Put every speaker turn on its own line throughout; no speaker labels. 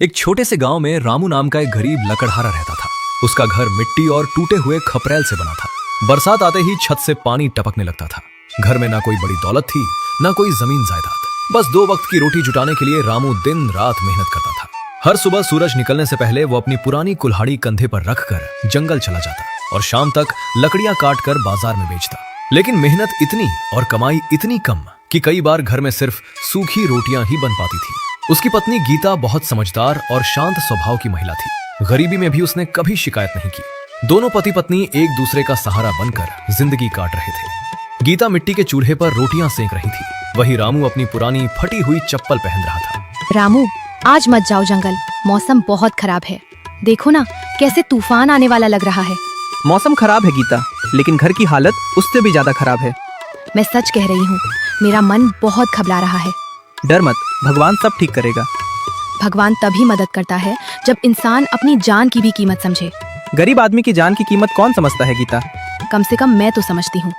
एक छोटे से गांव में रामू नाम का एक गरीब लकड़हारा रहता था। उसका घर मिट्टी और टूटे हुए खपरेल से बना था। बरसात आते ही छत से पानी टपकने लगता था। घर में ना कोई बड़ी दौलत थी, ना कोई जमीन जायदाद। बस 2 वक्त की रोटी जुटाने के लिए रामू दिन रात मेहनत करता था। हर सुबह सूरज निकलने से पहले वो अपनी पुरानी कुल्हाड़ी कंधे पर रखकर जंगल चला जाता और शाम तक लकड़ियां काट कर बाजार में बेचता। लेकिन मेहनत इतनी और कमाई इतनी कम कि कई बार घर में सिर्फ सूखी रोटियां ही बन पाती थी। उसकी पत्नी गीता बहुत समझदार और शांत स्वभाव की महिला थी। गरीबी में भी उसने कभी शिकायत नहीं की। दोनों पति पत्नी एक दूसरे का सहारा बनकर जिंदगी काट रहे थे। गीता मिट्टी के चूल्हे पर रोटियां सेंक रही थी, वहीं रामू अपनी पुरानी फटी हुई चप्पल पहन रहा था।
रामू, आज मत जाओ जंगल, मौसम बहुत खराब है। देखो ना कैसे तूफान आने वाला लग रहा है।
मौसम खराब है गीता, लेकिन घर की हालत उससे भी ज्यादा खराब है।
मैं सच कह रही हूँ, मेरा मन बहुत घबरा रहा है।
डर मत, भगवान सब ठीक करेगा।
भगवान तभी मदद करता है जब इंसान अपनी जान की भी कीमत समझे।
गरीब आदमी की जान की कीमत कौन समझता है गीता?
कम से कम मैं तो समझती हूँ।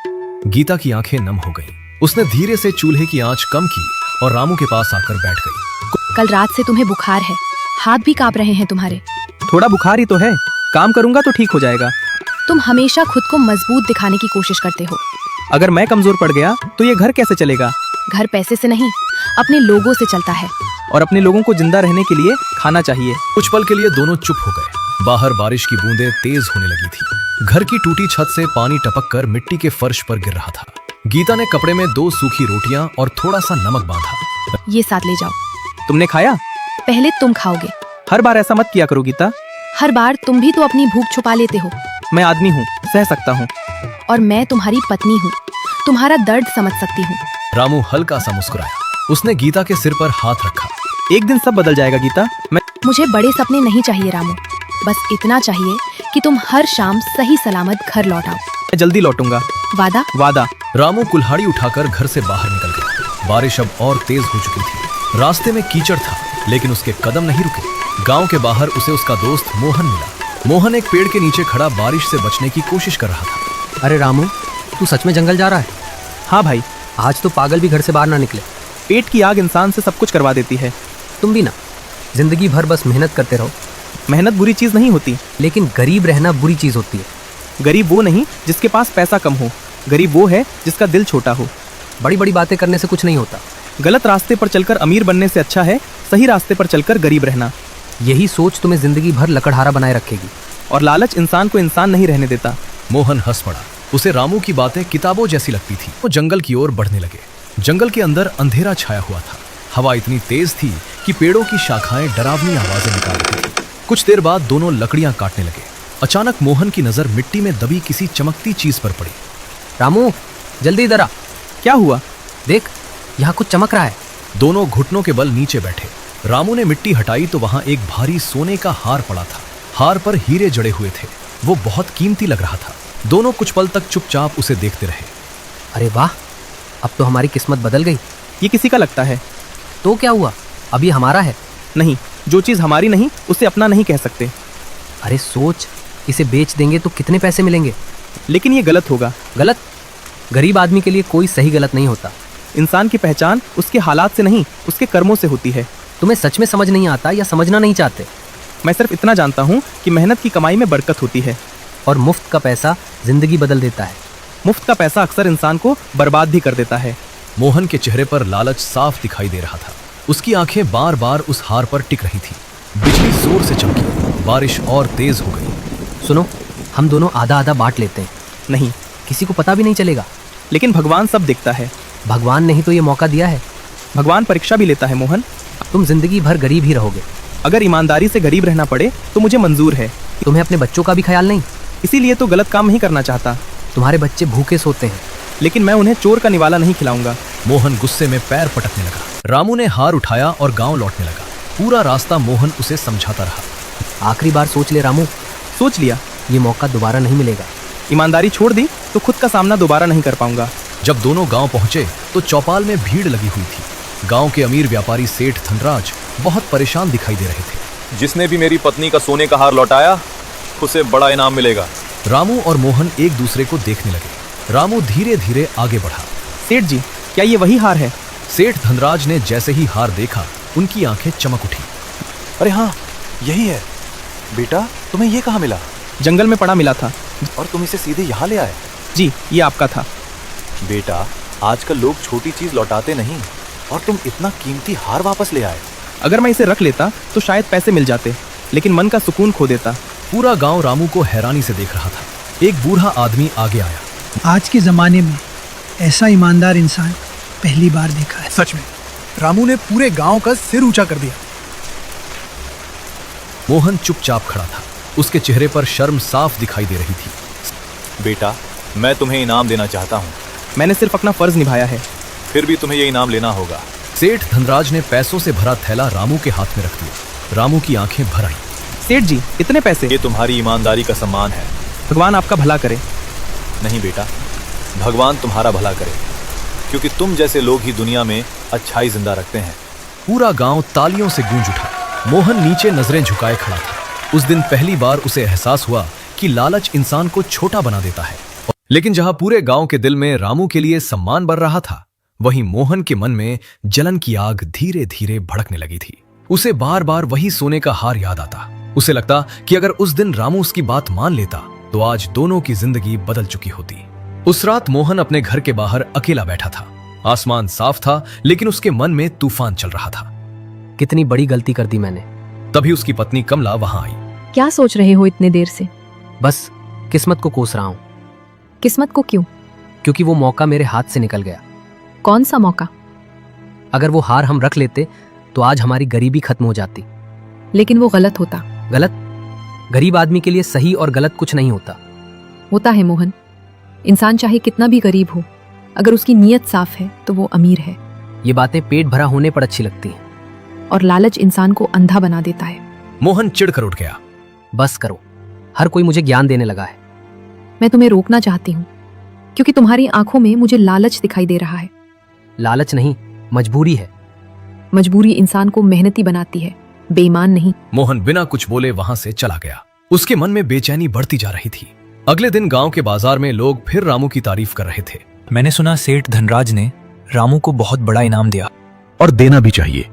गीता की आंखें नम हो गईं। उसने धीरे से चूल्हे की आंच कम की और रामू के पास आकर बैठ गई।
कल रात से तुम्हें बुखार है, हाथ भी कांप रहे हैं तुम्हारे।
थोड़ा बुखार ही तो है, काम करूंगा तो ठीक हो जाएगा।
तुम हमेशा खुद को मजबूत दिखाने की कोशिश करते हो।
अगर मैं कमजोर पड़ गया तो ये घर कैसे चलेगा?
घर पैसे से नहीं, अपने लोगों से चलता है।
और अपने लोगों को जिंदा रहने के लिए खाना चाहिए।
कुछ पल के लिए दोनों चुप हो गए। बाहर बारिश की बूंदें तेज होने लगी थी। घर की टूटी छत से पानी टपककर मिट्टी के फर्श पर गिर रहा था। गीता ने कपड़े में 2 सूखी रोटियां और थोड़ा सा नमक बांधा।
ये साथ ले जाओ।
तुमने खाया?
पहले तुम खाओगे।
हर बार ऐसा मत किया करो गीता।
हर बार तुम भी तो अपनी भूख छुपा लेते हो।
मैं आदमी हूँ, सह सकता हूँ।
और मैं तुम्हारी पत्नी हूँ, तुम्हारा दर्द समझ सकती हूँ।
रामू हल्का सा मुस्कुराया। उसने गीता के सिर पर हाथ रखा।
एक दिन सब बदल जाएगा गीता।
मुझे बड़े सपने नहीं चाहिए रामू, बस इतना चाहिए कि तुम हर शाम सही सलामत घर लौट आओ।
मैं जल्दी लौटूंगा।
वादा?
वादा।
रामू कुल्हाड़ी उठाकर घर से बाहर निकल गया। बारिश अब और तेज हो चुकी थी। रास्ते में कीचड़ था, लेकिन उसके कदम नहीं रुके। गांव के बाहर उसे उसका दोस्त मोहन मिला। मोहन एक पेड़ के नीचे खड़ा बारिश से बचने की कोशिश कर रहा था।
अरे रामू, तू सच में जंगल जा रहा है?
हाँ भाई।
आज तो पागल भी घर से बाहर ना निकले।
पेट की आग इंसान से सब कुछ करवा देती है।
तुम भी ना, जिंदगी भर बस मेहनत करते रहो।
मेहनत बुरी चीज नहीं होती,
लेकिन गरीब रहना बुरी चीज होती है।
गरीब वो नहीं जिसके पास पैसा कम हो, गरीब वो है जिसका दिल छोटा हो।
बड़ी बड़ी बातें करने से कुछ नहीं होता।
गलत रास्ते पर चलकर अमीर बनने से अच्छा है सही रास्ते पर चलकर गरीब रहना।
यही सोच तुम्हें जिंदगी भर लकड़हारा बनाए रखेगी।
और लालच इंसान को इंसान नहीं रहने देता।
मोहन हंस पड़ा। उसे रामू की बातें किताबों जैसी लगती थी। वो जंगल की ओर बढ़ने लगे। जंगल के अंदर अंधेरा छाया हुआ था। हवा इतनी तेज थी कि पेड़ों की शाखाएं डरावनी आवाजें निकाल रही थी। कुछ देर बाद दोनों लकड़ियां काटने लगे। अचानक मोहन की नजर मिट्टी में दबी किसी चमकती चीज पर पड़ी।
रामू, जल्दी इधर आ।
क्या हुआ?
देख, यहाँ कुछ चमक रहा है।
दोनों घुटनों के बल नीचे बैठे। रामू ने मिट्टी हटाई तो वहां एक भारी सोने का हार पड़ा था। हार पर हीरे जड़े हुए थे। वो बहुत कीमती लग रहा था। दोनों कुछ पल तक चुपचाप उसे देखते रहे।
अरे वाह, अब तो हमारी किस्मत बदल गई।
ये किसी का लगता है।
तो क्या हुआ, अभी हमारा है।
नहीं, जो चीज हमारी नहीं उसे अपना नहीं कह सकते।
अरे सोच, इसे बेच देंगे तो कितने पैसे मिलेंगे?
लेकिन ये गलत होगा।
गलत? गरीब आदमी के लिए कोई सही गलत नहीं होता।
इंसान की पहचान उसके हालात से नहीं उसके कर्मों से होती है।
तुम्हें सच में समझ नहीं आता या समझना नहीं चाहते?
मैं सिर्फ इतना जानता हूँ कि मेहनत की कमाई में बरकत होती है।
और मुफ्त का पैसा जिंदगी बदल देता है।
मुफ्त का पैसा अक्सर इंसान को बर्बाद भी कर देता है।
मोहन के चेहरे पर लालच साफ दिखाई दे रहा था। उसकी आंखें बार बार उस हार पर टिक रही थी। बिजली जोर से चमकी। बारिश और तेज हो गई।
सुनो, हम दोनों आधा आधा बांट लेते हैं।
नहीं,
किसी को पता भी नहीं चलेगा।
लेकिन भगवान सब देखता है।
भगवान ने ही तो ये मौका दिया है।
भगवान परीक्षा भी लेता है मोहन।
तुम जिंदगी भर गरीब ही रहोगे।
अगर ईमानदारी से गरीब रहना पड़े तो मुझे मंजूर है।
तुम्हें अपने बच्चों का भी ख्याल नहीं?
इसीलिए तो गलत काम नहीं करना चाहता।
तुम्हारे बच्चे भूखे सोते हैं,
लेकिन मैं उन्हें चोर का निवाला नहीं खिलाऊंगा।
मोहन गुस्से में पैर पटकने लगा। रामू ने हार उठाया और गांव लौटने लगा। पूरा रास्ता मोहन उसे समझाता रहा।
आखिरी बार सोच ले रामू,
सोच लिया।
ये मौका दोबारा नहीं मिलेगा।
ईमानदारी छोड़ दी तो खुद का सामना दोबारा नहीं कर पाऊंगा।
जब दोनों गांव पहुंचे तो चौपाल में भीड़ लगी हुई थी। गांव के अमीर व्यापारी सेठ धनराज बहुत परेशान दिखाई दे रहे थे।
जिसने भी मेरी पत्नी का सोने का हार लौटाया उसे बड़ा इनाम मिलेगा।
रामू और मोहन एक दूसरे को देखने लगे। रामू धीरे धीरे आगे बढ़ा।
सेठ जी, क्या ये वही हार है?
सेठ धनराज ने जैसे ही हार देखा, उनकी आंखें चमक उठी।
अरे हाँ, यही है। बेटा, तुम्हें ये कहाँ मिला?
जंगल में पड़ा मिला था।
और तुम इसे सीधे यहाँ ले आए?
जी, ये आपका था।
बेटा, आजकल लोग छोटी चीज लौटाते नहीं, और तुम इतना कीमती हार वापस ले आए।
अगर मैं इसे रख लेता तो शायद पैसे मिल जाते, लेकिन मन का सुकून खो देता।
पूरा गांव रामू को हैरानी से देख रहा था। एक बूढ़ा आदमी आगे आया।
आज के ज़माने में ऐसा ईमानदार इंसान पहली बार देखा है।
सच में रामू ने पूरे गांव का सिर ऊंचा कर दिया।
मोहन चुपचाप खड़ा था। उसके चेहरे पर शर्म साफ दिखाई दे रही थी।
बेटा, मैं तुम्हें इनाम देना चाहता हूँ।
मैंने सिर्फ अपना फर्ज निभाया है।
फिर भी तुम्हें ये इनाम लेना होगा।
सेठ धनराज ने पैसों से भरा थैला रामू के हाथ में रख दिया। रामू की आंखें भर आईं।
सेठ जी, इतने पैसे?
ये तुम्हारी ईमानदारी का सम्मान है।
भगवान आपका भला करे।
नहीं बेटा, भगवान तुम्हारा भला करे, क्योंकि तुम जैसे लोग ही दुनिया में अच्छाई जिंदा रखते हैं।
पूरा गांव तालियों से गूंज उठा। मोहन नीचे नजरें झुकाए खड़ा था। उस दिन पहली बार उसे एहसास हुआ कि लालच इंसान को छोटा बना देता है। लेकिन जहां पूरे गांव के दिल में रामू के लिए सम्मान बढ़ रहा था, वहीं मोहन के मन में जलन की आग धीरे धीरे भड़कने लगी थी। उसे बार बार वही सोने का हार याद आता। उसे लगता कि अगर उस दिन रामू उसकी बात मान लेता तो आज दोनों की जिंदगी बदल चुकी होती। उस रात मोहन अपने घर के बाहर अकेला बैठा था। आसमान साफ था, लेकिन उसके मन में तूफान चल रहा था।
कितनी बड़ी गलती कर दी मैंने।
तभी उसकी पत्नी कमला वहां आई।
क्या सोच रहे हो इतने देर से?
बस किस्मत को कोस रहा हूँ,
किस्मत को क्यों?
क्योंकि वो मौका मेरे हाथ से निकल गया।
कौन सा मौका?
अगर वो हार हम रख लेते तो आज हमारी गरीबी खत्म हो जाती।
लेकिन वो गलत होता।
गलत? गरीब आदमी के लिए सही और गलत कुछ नहीं होता।
होता है मोहन। इंसान चाहे कितना भी गरीब हो, अगर उसकी नीयत साफ है तो वो अमीर है।
ये बातें पेट भरा होने पर अच्छी लगती हैं।
और लालच इंसान को अंधा बना देता है।
मोहन चिढ़कर उठ गया।
बस करो, हर कोई मुझे ज्ञान देने लगा है।
मैं तुम्हें रोकना चाहती हूँ, क्योंकि तुम्हारी आंखों में मुझे लालच दिखाई दे रहा है।
लालच नहीं, मजबूरी है।
मजबूरी इंसान को मेहनती बनाती है, बेईमान नहीं।
मोहन बिना कुछ बोले वहां से चला गया। उसके मन में बेचैनी बढ़ती जा रही थी। अगले दिन गांव के बाजार में लोग फिर रामू की तारीफ कर रहे थे।
मैंने सुना सेठ धनराज ने रामू को बहुत बड़ा इनाम दिया।
और देना भी चाहिए।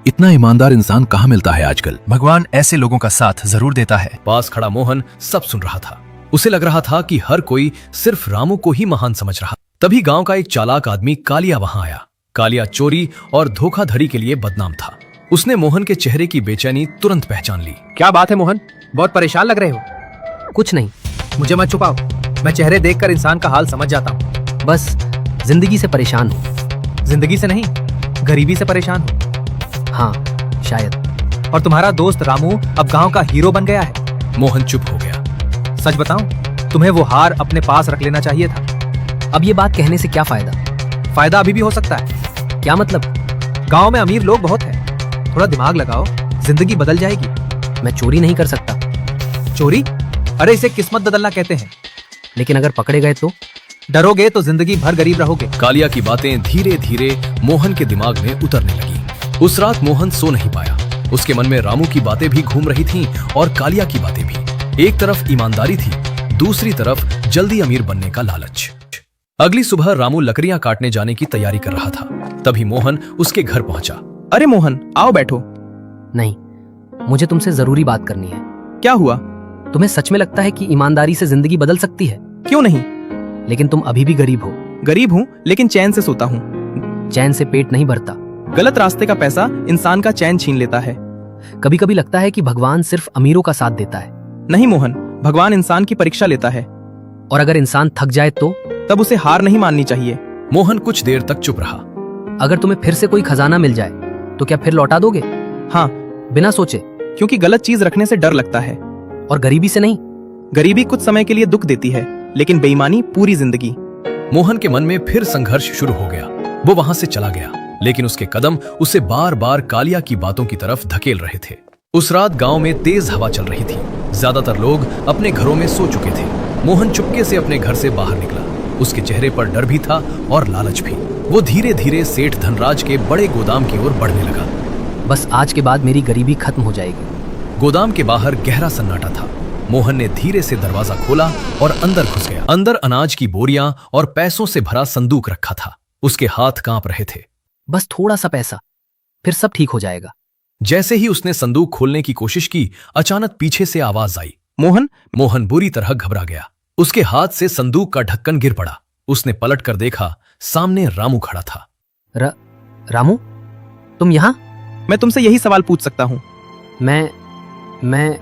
इतना ईमानदार इंसान कहाँ मिलता है आजकल।
भगवान ऐसे लोगों का साथ जरूर देता है।
पास खड़ा मोहन सब सुन रहा था। उसे लग रहा था कि हर कोई सिर्फ रामू को ही महान समझ रहा। तभी गांव का एक चालाक आदमी कालिया वहां आया। कालिया चोरी और धोखाधड़ी के लिए बदनाम था। उसने मोहन के चेहरे की बेचैनी तुरंत पहचान ली।
क्या बात है मोहन, बहुत परेशान लग रहे हो।
कुछ नहीं।
मुझे मत छुपाओ, मैं चेहरे देखकर इंसान का हाल समझ जाता हूँ।
बस जिंदगी से परेशान हूँ।
जिंदगी से नहीं, गरीबी से परेशान हूँ।
हाँ, शायद।
और तुम्हारा दोस्त रामू अब गांव का हीरो बन गया है।
मोहन चुप हो गया।
सच बताऊं, तुम्हें वो हार अपने पास रख लेना चाहिए था।
अब ये बात कहने से क्या फायदा?
फायदा अभी भी हो सकता है।
क्या मतलब?
गांव में अमीर लोग बहुत हैं। थोड़ा दिमाग लगाओ, जिंदगी बदल जाएगी।
मैं चोरी नहीं कर सकता।
चोरी? अरे इसे किस्मत बदलना कहते हैं।
लेकिन अगर पकड़े गए तो?
डरोगे तो जिंदगी भर गरीब रहोगे।
कालिया की बातें धीरे धीरे मोहन के दिमाग में उतरने लगी। उस रात मोहन सो नहीं पाया। उसके मन में रामू की बातें भी घूम रही थीं और कालिया की बातें भी। एक तरफ ईमानदारी थी, दूसरी तरफ जल्दी अमीर बनने का लालच। अगली सुबह रामू लकड़ियां काटने जाने की तैयारी कर रहा था। तभी मोहन उसके घर पहुंचा।
अरे मोहन, आओ बैठो।
नहीं, मुझे तुमसे जरूरी बात करनी है।
क्या हुआ?
तुम्हें सच में लगता है कि ईमानदारी से जिंदगी बदल सकती है?
क्यों नहीं।
लेकिन तुम अभी भी गरीब हो।
गरीब हूँ, लेकिन चैन से सोता हूँ।
चैन से पेट नहीं भरता।
गलत रास्ते का पैसा इंसान का चैन छीन लेता है।
कभी कभी लगता है कि भगवान सिर्फ अमीरों का साथ देता है।
नहीं मोहन, भगवान इंसान की परीक्षा लेता है।
और अगर इंसान थक जाए तो?
तब उसे हार नहीं माननी चाहिए।
मोहन कुछ देर तक चुप रहा।
अगर तुम्हें फिर से कोई खजाना मिल जाए तो क्या फिर लौटा दोगे?
हाँ।
बिना सोचे?
क्योंकि गलत चीज रखने से डर लगता है।
और गरीबी से नहीं?
गरीबी कुछ समय के लिए दुख देती है, लेकिन बेईमानी पूरी जिंदगी।
मोहन के मन में फिर संघर्ष शुरू हो गया। वो वहां से चला गया, लेकिन उसके कदम उसे बार बार कालिया की बातों की तरफ धकेल रहे थे। उस रात गांव में तेज हवा चल रही थी। ज्यादातर लोग अपने घरों में सो चुके थे। मोहन चुपके से अपने घर से बाहर निकला। उसके चेहरे पर डर भी था और लालच भी। वो धीरे धीरे सेठ धनराज के बड़े गोदाम की ओर बढ़ने लगा।
बस आज के बाद मेरी गरीबी खत्म हो जाएगी।
गोदाम के बाहर गहरा सन्नाटा था। मोहन ने धीरे से दरवाजा खोला और अंदर घुस गया। अंदर अनाज की बोरियां और पैसों से भरा संदूक रखा था। उसके हाथ कांप रहे थे।
बस थोड़ा सा पैसा, फिर सब ठीक हो जाएगा।
जैसे ही उसने संदूक खोलने की कोशिश की, अचानक पीछे से आवाज आई।
मोहन,
मोहन बुरी तरह घबरा गया। उसके हाथ से संदूक का ढक्कन गिर पड़ा। उसने पलट कर देखा, सामने रामू खड़ा था।
रामू, तुम यहाँ?
मैं तुमसे यही सवाल पूछ सकता हूँ।
मैं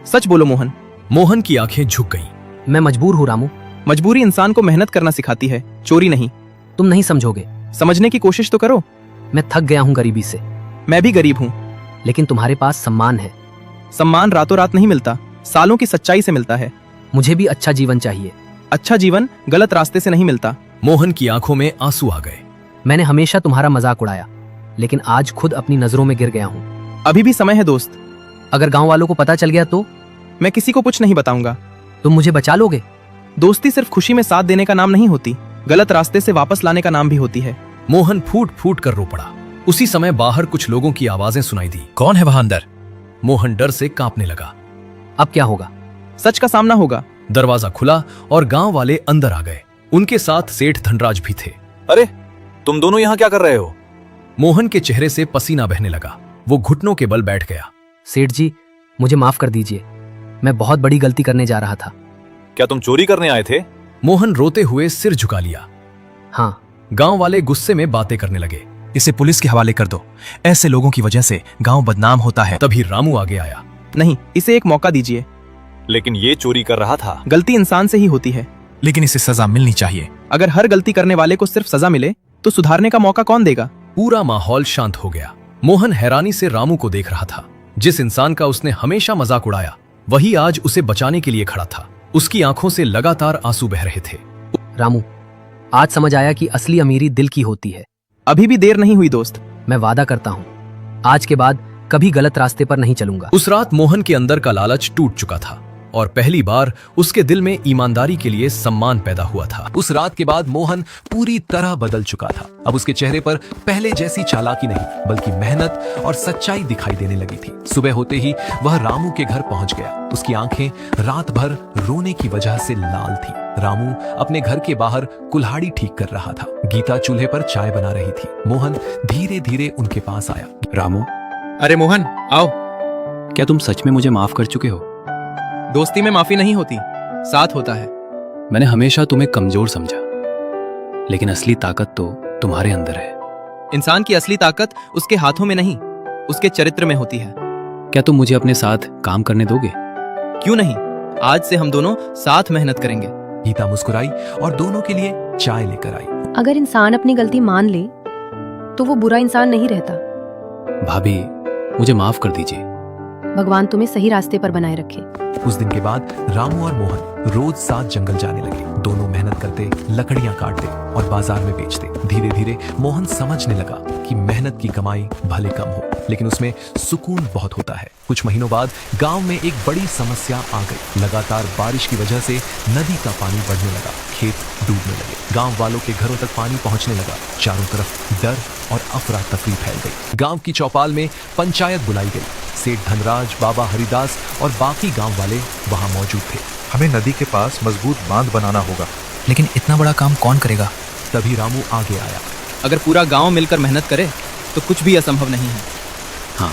सच बोलो मोहन।
मोहन की आंखें झुक गईं।
मैं मजबूर हूँ रामू।
मजबूरी इंसान को मेहनत करना सिखाती है, चोरी नहीं।
तुम नहीं समझोगे।
समझने की कोशिश तो करो।
मैं थक गया हूँ गरीबी से।
मैं भी गरीब हूँ।
लेकिन तुम्हारे पास सम्मान है।
सम्मान रातों रात नहीं मिलता, सालों की सच्चाई से मिलता है।
मुझे भी अच्छा जीवन चाहिए।
अच्छा जीवन गलत रास्ते से नहीं मिलता।
मोहन की आंखों में आंसू आ गए।
मैंने हमेशा तुम्हारा मजाक उड़ाया, लेकिन आज खुद अपनी नजरों में गिर गया हूँ।
अभी भी समय है दोस्त।
अगर गांव वालों को पता चल गया तो?
मैं किसी को कुछ नहीं बताऊंगा।
तुम मुझे बचा लोगे?
दोस्ती सिर्फ खुशी में साथ देने का नाम नहीं होती, गलत रास्ते से वापस लाने का नाम भी होती है।
मोहन फूट फूट कर रो पड़ा। उसी समय बाहर कुछ लोगों की आवाजें सुनाई दी।
कौन है वहां अंदर?
मोहन डर से कांपने लगा।
अब क्या होगा?
सच का सामना होगा।
दरवाजा खुला और गांव वाले अंदर आ गए। उनके साथ सेठ धनराज भी थे।
अरे, तुम दोनों यहाँ क्या कर रहे हो?
मोहन के चेहरे से पसीना बहने लगा। वो घुटनों के बल बैठ गया।
सेठ जी, मुझे माफ कर दीजिए। मैं बहुत बड़ी गलती करने जा रहा था।
क्या तुम चोरी करने आए थे?
मोहन रोते हुए सिर झुका लिया।
हाँ।
गांव वाले गुस्से में बातें करने लगे।
इसे पुलिस के हवाले कर दो। ऐसे लोगों की वजह से गांव बदनाम होता है।
तभी रामू आगे आया।
नहीं, इसे एक मौका दीजिए।
लेकिन ये चोरी कर रहा था।
गलती इंसान से ही होती है,
लेकिन इसे सजा मिलनी चाहिए।
अगर हर गलती करने वाले को सिर्फ सजा मिले तो सुधारने का मौका कौन देगा?
पूरा माहौल शांत हो गया। मोहन हैरानी से रामू को देख रहा था। जिस इंसान का उसने हमेशा मजाक उड़ाया, वही आज उसे बचाने के लिए खड़ा था। उसकी आंखों से लगातार आंसू बह रहे थे।
रामू, आज समझ आया कि असली अमीरी दिल की होती है।
अभी भी देर नहीं हुई दोस्त।
मैं वादा करता हूँ, आज के बाद कभी गलत रास्ते पर नहीं चलूंगा।
उस रात मोहन के अंदर का लालच टूट चुका था और पहली बार उसके दिल में ईमानदारी के लिए सम्मान पैदा हुआ था।
उस रात के बाद मोहन पूरी तरह बदल चुका था। अब उसके चेहरे पर पहले जैसी चालाकी नहीं, बल्कि मेहनत और सच्चाई दिखाई देने लगी थी। सुबह होते ही वह रामू के घर पहुंच गया। उसकी आंखें रात भर रोने की वजह से लाल थी। रामू अपने घर के बाहर कुल्हाड़ी ठीक कर रहा था। गीता चूल्हे पर चाय बना रही थी। मोहन धीरे धीरे उनके पास आया।
रामू,
अरे मोहन, आओ।
क्या तुम सच में मुझे माफ कर चुके हो?
दोस्ती में माफी नहीं होती, साथ होता है।
मैंने हमेशा तुम्हें कमजोर समझा, लेकिन असली ताकत तो तुम्हारे अंदर है।
इंसान की असली ताकत उसके हाथों में नहीं, उसके चरित्र में होती है।
क्या तुम मुझे अपने साथ काम करने दोगे?
क्यों नहीं, आज से हम दोनों साथ मेहनत करेंगे।
गीता मुस्कुराई और दोनों के लिए चाय लेकर आई।
अगर इंसान अपनी गलती मान ले तो वो बुरा इंसान नहीं रहता।
भाभी, मुझे माफ कर दीजिए।
भगवान तुम्हें सही रास्ते पर बनाए रखे।
उस दिन के बाद रामू और मोहन रोज साथ जंगल जाने लगे। दोनों मेहनत करते, लकड़ियां काटते और बाजार में बेचते। धीरे धीरे मोहन समझने लगा कि मेहनत की कमाई भले कम हो, लेकिन उसमें सुकून बहुत होता है। कुछ महीनों बाद गांव में एक बड़ी समस्या आ गई। लगातार बारिश की वजह से नदी का पानी बढ़ने लगा, खेत डूबने लगे। गांव वालों के घरों तक पानी पहुंचने लगा। चारों तरफ डर और अफरा तफरी फैल गई। गांव की चौपाल में पंचायत बुलाई गई। सेठ धनराज, बाबा हरिदास और बाकी गांव वाले वहां मौजूद थे।
हमें नदी के पास मजबूत बांध बनाना होगा।
लेकिन इतना बड़ा काम कौन करेगा?
तभी रामू आगे आया।
अगर पूरा गांव मिलकर मेहनत करे तो कुछ भी असंभव नहीं है।
हाँ,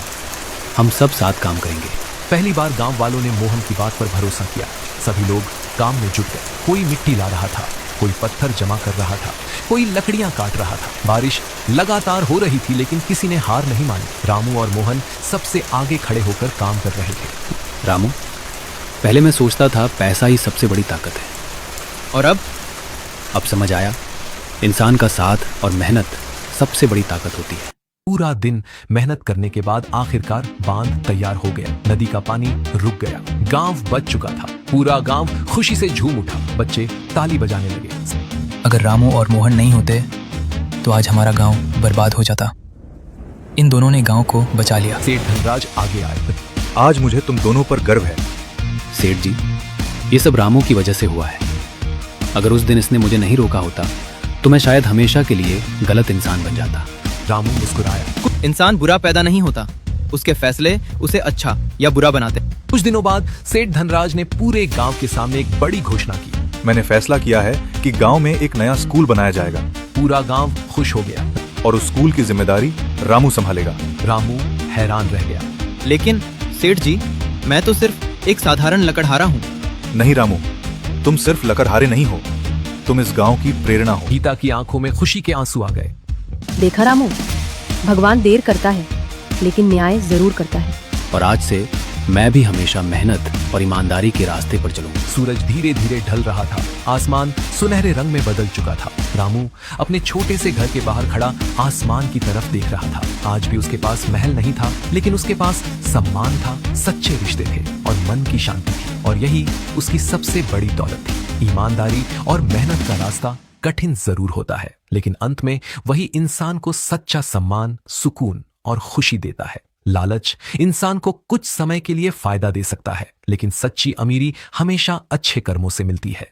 हम सब साथ काम करेंगे।
पहली बार गांव वालों ने मोहन की बात पर भरोसा किया। सभी लोग काम में जुट गए। कोई मिट्टी ला रहा था, कोई पत्थर जमा कर रहा था, कोई लकड़ियां काट रहा था। बारिश लगातार हो रही थी, लेकिन किसी ने हार नहीं मानी। रामू और मोहन सबसे आगे खड़े होकर काम कर रहे थे।
रामू, पहले मैं सोचता था पैसा ही सबसे बड़ी ताकत है,
और
अब समझ आया, इंसान का साथ और मेहनत सबसे बड़ी ताकत होती है।
पूरा दिन मेहनत करने के बाद आखिरकार बांध तैयार हो गया। नदी का पानी रुक गया। गांव बच चुका था। पूरा गांव खुशी से झूम उठा। बच्चे ताली बजाने लगे।
अगर रामू और मोहन नहीं होते तो आज हमारा गांव बर्बाद हो जाता। इन दोनों ने गांव को बचा लिया।
सेठ धनराज आगे आए।
आज मुझे तुम दोनों पर गर्व है।
सेठ जी, ये सब रामू की वजह से हुआ है। अगर उस दिन इसने मुझे नहीं रोका होता तो मैं शायद हमेशा के लिए गलत इंसान बन जाता।
रामू मुस्कुराया।
इंसान बुरा पैदा नहीं होता, उसके फैसले उसे अच्छा या बुरा बनाते।
कुछ दिनों बाद सेठ धनराज ने पूरे गांव के सामने एक बड़ी घोषणा की।
मैंने फैसला किया है कि गांव में एक नया स्कूल बनाया जाएगा।
पूरा गांव खुश हो गया
और उस स्कूल की जिम्मेदारी रामू संभालेगा।
रामू हैरान रह गया।
लेकिन सेठ जी, मैं तो सिर्फ एक साधारण लकड़हारा हूँ।
नहीं रामू, तुम सिर्फ लकड़हारे नहीं हो, तुम इस गांव की प्रेरणा हो।
गीता की आंखों में खुशी के आंसू आ गए।
देखा रामू, भगवान देर करता है लेकिन न्याय जरूर करता है।
और आज से मैं भी हमेशा मेहनत और ईमानदारी के रास्ते पर चलूंगा।
सूरज धीरे धीरे ढल रहा था, आसमान सुनहरे रंग में बदल चुका था। रामू अपने छोटे से घर के बाहर खड़ा आसमान की तरफ देख रहा था। आज भी उसके पास महल नहीं था, लेकिन उसके पास सम्मान था, सच्चे रिश्ते थे और मन की शांति थी। और यही उसकी सबसे बड़ी दौलत थी। ईमानदारी और मेहनत का रास्ता कठिन जरूर होता है, लेकिन अंत में वही इंसान को सच्चा सम्मान, सुकून और खुशी देता है। लालच इंसान को कुछ समय के लिए फायदा दे सकता है, लेकिन सच्ची अमीरी हमेशा अच्छे कर्मों से मिलती है।